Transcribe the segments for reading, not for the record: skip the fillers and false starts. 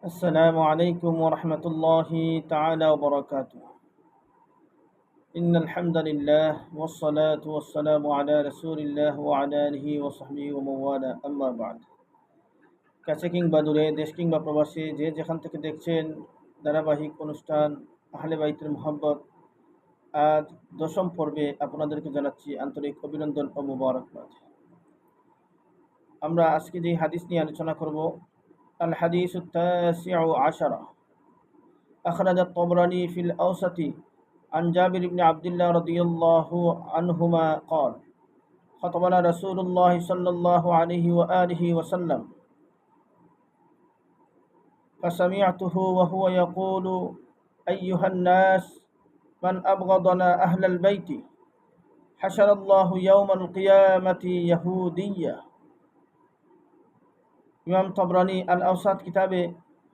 السلام عليكم ورحمة الله تعالى وبركاته. إن الحمد لله والصلاة والسلام على رسول الله وعلى آله وصحبه ومن والاه أما بعد. কাছে কিংবা দূরে, দেশ কিংবা প্রবাসী, যে যেখান থেকে দেখছেন ধারাবাহিক অনুষ্ঠান আহলে বাইতের মোহাব্বত, আজ 10ম পর্বে আপনাদেরকে জানাচ্ছি আন্তরিক অভিনন্দন ও মুবারকবাদ। আমরা আজকে যে হাদিস নিয়ে আলোচনা করব, আল হাদিস التاسع عشر أخرج الطبراني في الأوسط عن جابر بن عبد الله رضي الله عنهما قال خطبنا رسول الله صلى الله عليه وآله وسلم فسمعته وهو يقول أيها الناس من أبغضنا أهل البيت حشر الله يوم القيامة يهودية। ইমাম তবরানি আল আওসাত কিতাবে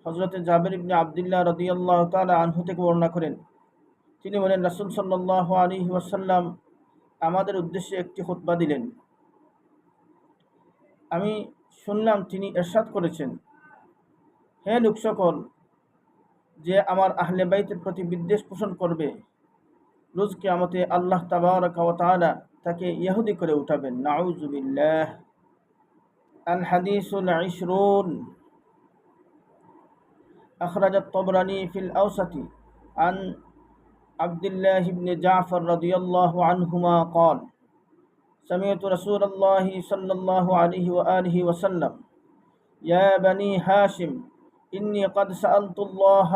হযরত জাবির ইবনে আব্দুল্লাহ রাদিয়াল্লাহু তাআলা আনহু থেকে বর্ণনা করেন, তিনি বলেন, রাসূল সাল্লাল্লাহু আলাইহি ওয়াসাল্লাম আমাদের উদ্দেশ্যে একটি খুতবা দিলেন। আমি শুনলাম তিনি ইরশাদ করেছেন, হে লোক সকল, যে আমার আহলে বাইতের প্রতি বিদ্বেষ পোষণ করবে, রোজ কিয়ামতে আল্লাহ তাবারাকা ওয়া তাআলা তাকে ইহুদি করে উঠাবেন। নাউযু বিল্লাহ। আল হাদিসুল 20 أخرج الطبراني في الأوسط عن عبد الله بن جعفر رضي الله عنهما قال سمعت رسول الله صلى الله عليه وآله وسلم يا بني هاشم إني قد سألت الله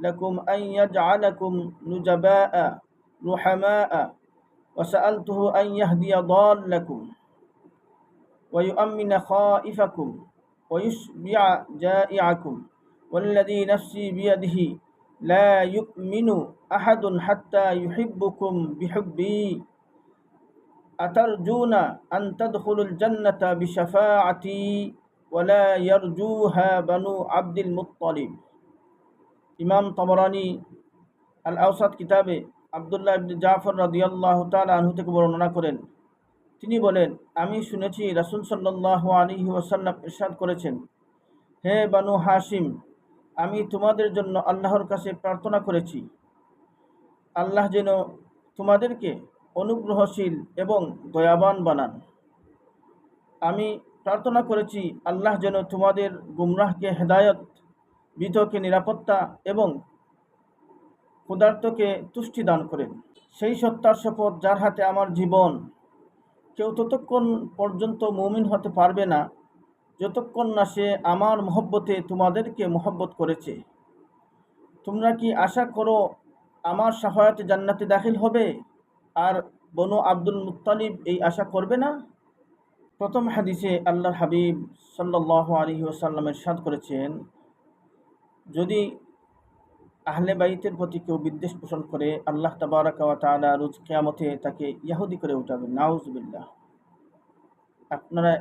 لكم أن يجعلكم نجباء رحماء وسألته أن يهدي ضالكم ويؤمن خائفكم ويشبع جائعكم والذي نفسي بيده لا يؤمن أحد حتى يحبكم بحبي أترجون أن تدخلوا الجنة بشفاعتي ولا يرجوها بنو عبد المطلب। ইমাম তবরানি আল আওসাত কিতাবে আব্দুল্লাহ ইবনে জাফর রাদিয়াল্লাহু তাআলা আনহু থেকে বর্ণনা করেন, তিনি বলেন, আমি শুনেছি রাসূল সাল্লাল্লাহু আলাইহি ওয়াসাল্লাম ইরশাদ করেছেন, হে বানু হাশিম, আমি তোমাদের জন্য আল্লাহর কাছে প্রার্থনা করেছি, আল্লাহ যেন তোমাদেরকে অনুগ্রহশীল এবং দয়াবান বানান। আমি প্রার্থনা করেছি, আল্লাহ যেন তোমাদের গুমরাহকে হেদায়ত, বিধকে নিরাপত্তা এবং ক্ষুধার্তকে তুষ্টি দান করেন। সেই সত্তার শপথ যার হাতে আমার জীবন, কেউ ততক্ষণ পর্যন্ত মুমিন হতে পারবে না যতক্ষণ না সে আমার মহব্বতে তোমাদেরকে মহব্বত করেছে। তোমরা কি আশা করো আমার শাফায়াতে জান্নাতে দাখিল হবে, আর বনু আব্দুল মুত্তালিব এই আশা করবে না? প্রথম হাদিসে আল্লাহর হাবিব সাল্লাল্লাহু আলাইহি ওয়াসাল্লাম ইরশাদ করেছেন, যদি আহলে বাইতের প্রতি কেউ বিদ্বেষ পোষণ করে, আল্লাহ তাবারাকা ওয়া তাআলা রোজ কিয়ামতে তাকে ইহুদি করে উঠাবেন। নাউযু বিল্লাহ। আপনারা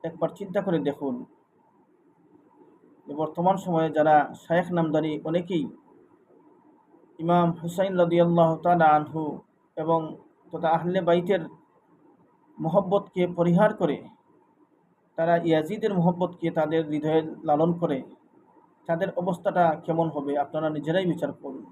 একবার চিন্তা করে দেখুন, বর্তমান সময়ে যারা শায়েখ নামদারি অনেকেই ইমাম হুসাইন রাদিয়াল্লাহু তাআলা আনহু এবং তথা আহলে বাইতের মহব্বতকে পরিহার করে তারা ইয়াজিদের মহব্বতকে তাদের হৃদয়ে লালন করে, তাদের অবস্থাটা কেমন হবে আপনারা নিজেরাই বিচার করুন।